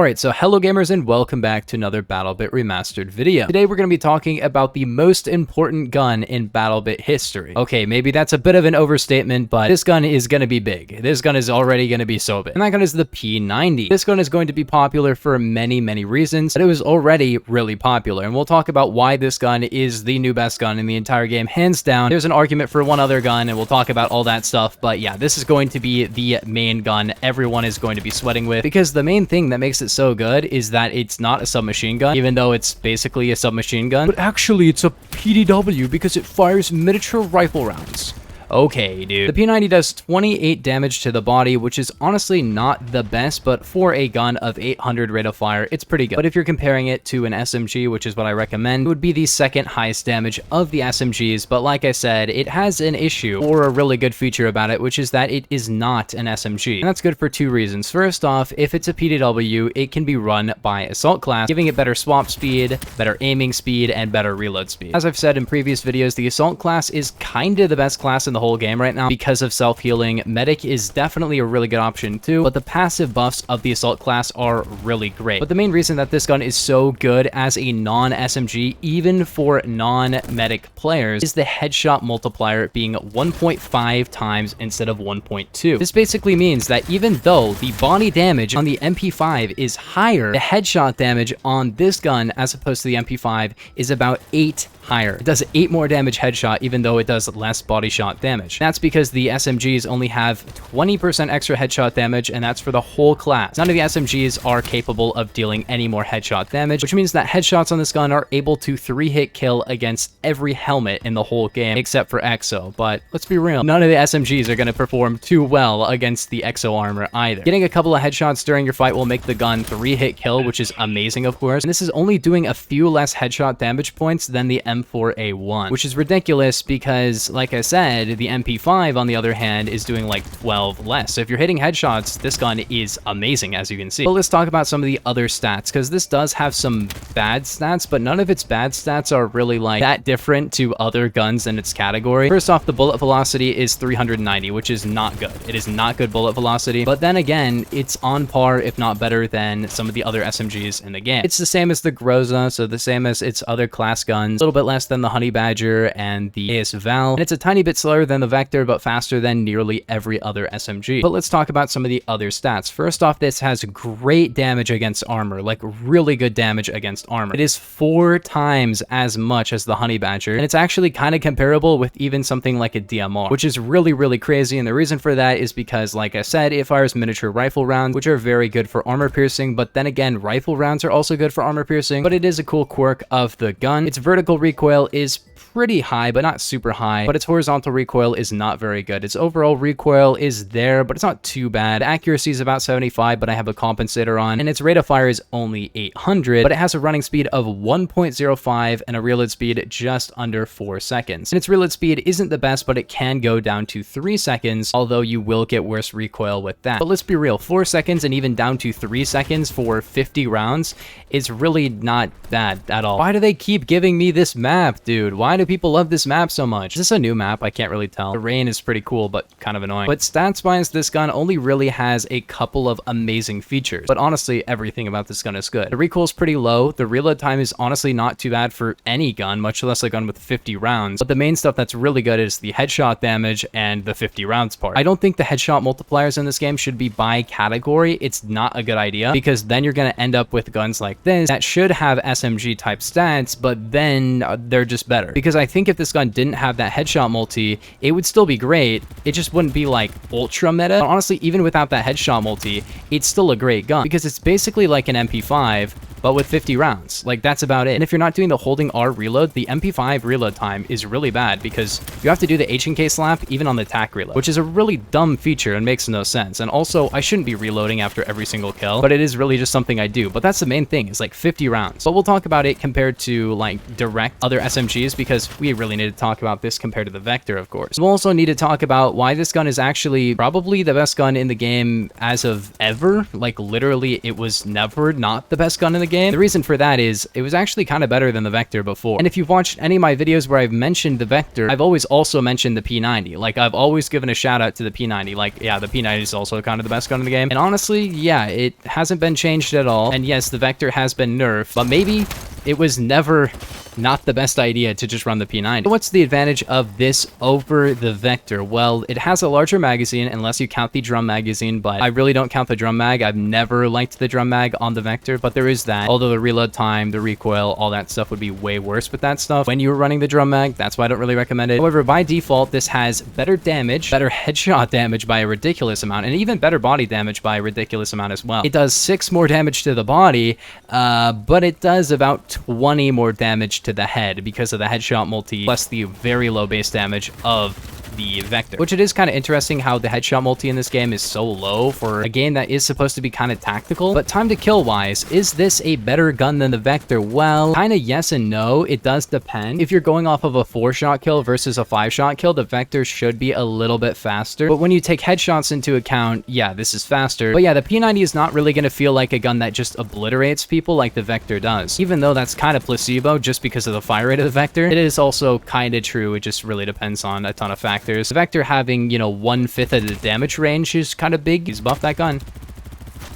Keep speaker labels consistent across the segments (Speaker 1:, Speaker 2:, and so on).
Speaker 1: Alright, so hello gamers and welcome back to another BattleBit Remastered video. Today we're going to be talking about the most important gun in BattleBit history. Okay, maybe that's a bit of an overstatement, but this gun is going to be big. This gun is already going to be so big. And that gun is the P90. This gun is going to be popular for many reasons, but it was already really popular. And we'll talk about why this gun is the new best gun in the entire game, hands down. There's an argument for one other gun, and we'll talk about all that stuff. But yeah, this is going to be the main gun everyone is going to be sweating with, because the main thing that makes it so good is that it's not a submachine gun, even though it's basically a submachine gun, but actually it's a PDW because it fires miniature rifle rounds. Okay, dude. The P90 does 28 damage to the body, which is honestly not the best, but for a gun of 800 rate of fire, it's pretty good. But if you're comparing it to an SMG, which is what I recommend, it would be the second highest damage of the SMGs. But like I said, it has an issue, or a really good feature about it, which is that it is not an SMG. And that's good for two reasons. First off, if it's a PDW, it can be run by assault class, giving it better swap speed, better aiming speed, and better reload speed. As I've said in previous videos, the assault class is kinda the best class in the whole game right now because of self-healing. Medic is definitely a really good option too, but the passive buffs of the assault class are really great. But the main reason that this gun is so good as a non-SMG, even for non-medic players, is the headshot multiplier being 1.5 times instead of 1.2. This basically means that even though the body damage on the MP5 is higher, the headshot damage on this gun as opposed to the MP5 is about 8 higher. It does 8 more damage headshot even though it does less body shot damage. That's because the SMGs only have 20% extra headshot damage, and that's for the whole class. None of the SMGs are capable of dealing any more headshot damage, which means that headshots on this gun are able to 3-hit kill against every helmet in the whole game except for EXO. But let's be real, none of the SMGs are going to perform too well against the EXO armor either. Getting a couple of headshots during your fight will make the gun 3-hit kill, which is amazing of course, and this is only doing a few less headshot damage points than the M4A1, which is ridiculous because, like I said, the MP5 on the other hand is doing like 12 less. So if you're hitting headshots, this gun is amazing, as you can see. But let's talk about some of the other stats, because this does have some bad stats, but none of its bad stats are really like that different to other guns in its category. First off, the bullet velocity is 390, which is not good. It is not good bullet velocity, but then again, it's on par, if not better, than some of the other SMGs in the game. It's the same as the Groza, so the same as its other class guns, a little bit less than the Honey Badger and the AS Val, and it's a tiny bit slower than the Vector, but faster than nearly every other SMG. But let's talk about some of the other stats. First off, this has great damage against armor, like really good damage against armor. It is 4 times as much as the Honey Badger, and it's actually kind of comparable with even something like a DMR, which is really crazy. And the reason for that is because, like I said, it fires miniature rifle rounds, which are very good for armor piercing, but then again, rifle rounds are also good for armor piercing, but it is a cool quirk of the gun. Its vertical recoil is pretty high, but not super high, but its horizontal recoil is not very good. Its overall recoil is there, but it's not too bad. Accuracy is about 75, but I have a compensator on, and its rate of fire is only 800, but it has a running speed of 1.05 and a reload speed just under 4 seconds. And its reload speed isn't the best, but it can go down to 3 seconds, although you will get worse recoil with that. But let's be real, 4 seconds and even down to 3 seconds for 50 rounds is really not bad at all. Why do they keep giving me this map, dude? Why do people love this map so much? Is this a new map? I can't really tell. The rain is pretty cool, but kind of annoying. But stats-wise, this gun only really has a couple of amazing features. But honestly, everything about this gun is good. The recoil is pretty low. The reload time is honestly not too bad for any gun, much less a gun with 50 rounds. But the main stuff that's really good is the headshot damage and the 50 rounds part. I don't think the headshot multipliers in this game should be by category. It's not a good idea, because then you're going to end up with guns like this that should have SMG type stats, but then they're just better. Because I think if this gun didn't have that headshot multi, it would still be great. It just wouldn't be like ultra meta. But honestly, even without that headshot multi, it's still a great gun because it's basically like an MP5, but with 50 rounds. Like, that's about it. And if you're not doing the holding R reload, the MP5 reload time is really bad because you have to do the H&K slap even on the tac reload, which is a really dumb feature and makes no sense. And also, I shouldn't be reloading after every single kill, but it is really just something I do. But that's the main thing, is like 50 rounds. But we'll talk about it compared to like direct other SMGs, because we really need to talk about this compared to the Vector, of course. We'll also need to talk about why this gun is actually probably the best gun in the game as of ever. Like, literally, it was never not the best gun in the game. The reason for that is it was actually kind of better than the Vector before. And if you've watched any of my videos where I've mentioned the Vector, I've always also mentioned the P90. Like, I've always given a shout out to the P90. Like, yeah, the P90 is also kind of the best gun in the game. And honestly, yeah, it hasn't been changed at all. And yes, the Vector has been nerfed, but maybe it was never not the best idea to just run the P90. What's the advantage of this over the Vector? Well, it has a larger magazine, unless you count the drum magazine, but I really don't count the drum mag. I've never liked the drum mag on the Vector, but there is that. Although the reload time, the recoil, all that stuff would be way worse with that stuff when you were running the drum mag. That's why I don't really recommend it. However, by default, this has better damage, better headshot damage by a ridiculous amount, and even better body damage by a ridiculous amount as well. It does 6 more damage to the body, but it does about 20 more damage to the head because of the headshot multi plus the very low base damage of the Vector, which it is kind of interesting how the headshot multi in this game is so low for a game that is supposed to be kind of tactical. But time to kill wise, is this a better gun than the Vector? Well, kind of yes and no. It does depend. If you're going off of a 4-shot kill versus a 5-shot kill, the Vector should be a little bit faster. But when you take headshots into account, yeah, this is faster. But yeah, the P90 is not really going to feel like a gun that just obliterates people like the Vector does. Even though that's kind of placebo just because of the fire rate of the Vector, it is also kind of true. It just really depends on a ton of factors. The Vector having, you know, 1/5 of the damage range is kind of big. He's buffed that gun.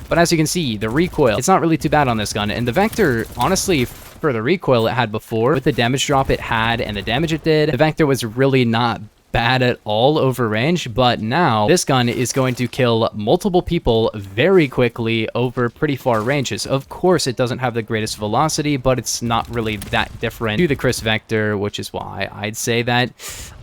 Speaker 1: But as you can see, the recoil, it's not really too bad on this gun. And the Vector, honestly, for the recoil it had before, with the damage drop it had and the damage it did, the Vector was really not bad at all over range. But now this gun is going to kill multiple people very quickly over pretty far ranges. Of course, it doesn't have the greatest velocity, but it's not really that different to the Chris Vector, which is why I'd say that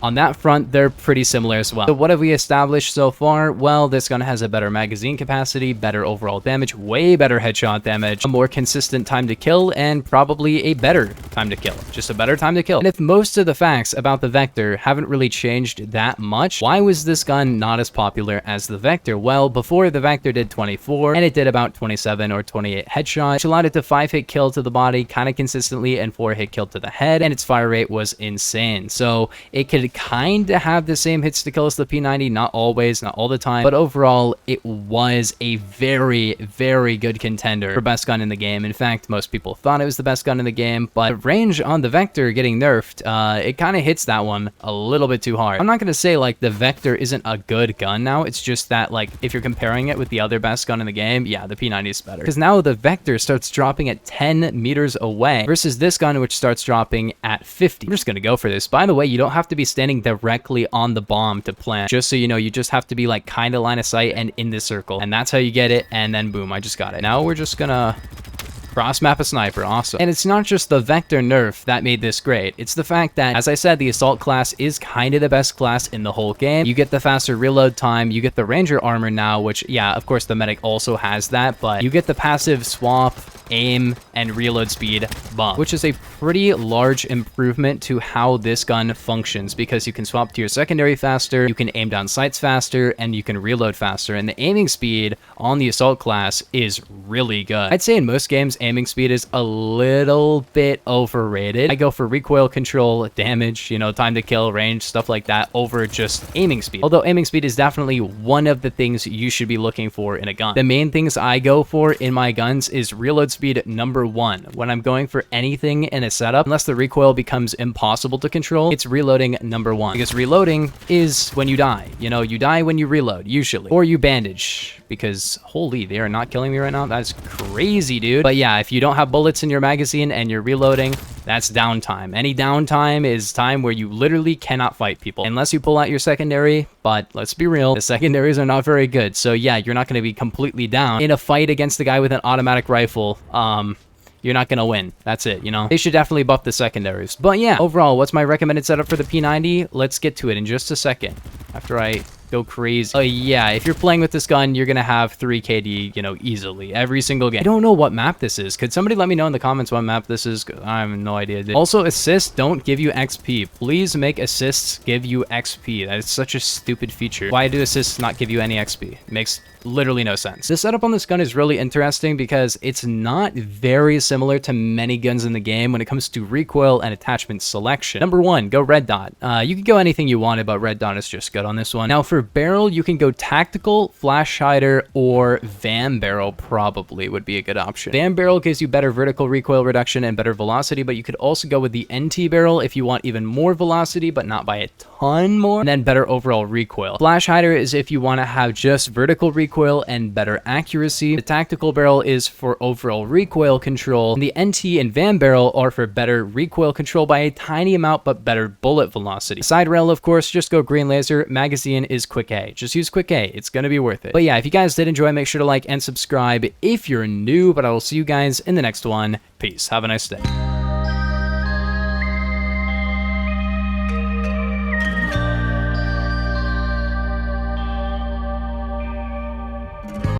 Speaker 1: on that front, they're pretty similar as well. So what have we established so far? Well, this gun has a better magazine capacity, better overall damage, way better headshot damage, a more consistent time to kill, and probably a better time to kill. Just a better time to kill. And if most of the facts about the Vector haven't really changed that much, why was this gun not as popular as the Vector? Well, before the Vector did 24, and it did about 27 or 28 headshots, which allowed it to 5-hit kill to the body kind of consistently and 4-hit kill to the head, and its fire rate was insane. So it could kind of have the same hits to kill as the P90, not always, not all the time, but overall it was a very, very good contender for best gun in the game. In fact, most people thought it was the best gun in the game, but the range on the Vector getting nerfed, it kind of hits that one a little bit too hard. I'm not going to say like the Vector isn't a good gun now, it's just that like if you're comparing it with the other best gun in the game, yeah, the P90 is better. Because now the Vector starts dropping at 10 meters away versus this gun which starts dropping at 50. I'm just going to go for this. By the way, you don't have to be standing directly on the bomb to plant. Just so you know, you just have to be like kind of line of sight and in this circle. And that's how you get it. And then boom, I just got it. Now we're just gonna cross-map a sniper. Awesome. And it's not just the Vector nerf that made this great. It's the fact that, as I said, the Assault class is kind of the best class in the whole game. You get the faster reload time. You get the Ranger armor now, which, yeah, of course, the Medic also has that, but you get the passive swap, aim, and reload speed bump, which is a pretty large improvement to how this gun functions because you can swap to your secondary faster, you can aim down sights faster, and you can reload faster. And the aiming speed on the Assault class is really good. I'd say in most games, aiming speed is a little bit overrated. I go for recoil control, damage, you know, time to kill, range, stuff like that over just aiming speed. Although aiming speed is definitely one of the things you should be looking for in a gun. The main things I go for in my guns is reload speed #1. When I'm going for anything in a setup, unless the recoil becomes impossible to control, it's reloading #1. Because reloading is when you die. You know, you die when you reload, usually. Or you bandage. Because, holy, they are not killing me right now. That's crazy, dude. But yeah, if you don't have bullets in your magazine and you're reloading, that's downtime. Any downtime is time where you literally cannot fight people. Unless you pull out your secondary, but let's be real, the secondaries are not very good. So yeah, you're not going to be completely down. In a fight against a guy with an automatic rifle, you're not going to win. That's it, you know? They should definitely buff the secondaries. But yeah, overall, what's my recommended setup for the P90? Let's get to it in just a second. After I go crazy. Oh yeah, if you're playing with this gun, you're gonna have 3 KD, you know, easily every single game. I don't know what map this is. Could somebody let me know in the comments what map this is? I have no idea, dude. Also, assists don't give you XP. Please make assists give you XP. That is such a stupid feature. Why do assists not give you any XP? It makes literally no sense. The setup on this gun is really interesting because it's not very similar to many guns in the game when it comes to recoil and attachment selection. #1, go red dot. You can go anything you wanted, but red dot is just good on this one. Now for for barrel, you can go tactical, flash hider, or van barrel probably would be a good option. Van barrel gives you better vertical recoil reduction and better velocity, but you could also go with the NT barrel if you want even more velocity, but not by a ton more, and then better overall recoil. Flash hider is if you want to have just vertical recoil and better accuracy. The tactical barrel is for overall recoil control, and the NT and van barrel are for better recoil control by a tiny amount, but better bullet velocity. Side rail, of course, just go green laser. Magazine is quick A. Just use quick A. It's going to be worth it. But yeah, if you guys did enjoy, make sure to like and subscribe if you're new, but I will see you guys in the next one. Peace. Have a nice day.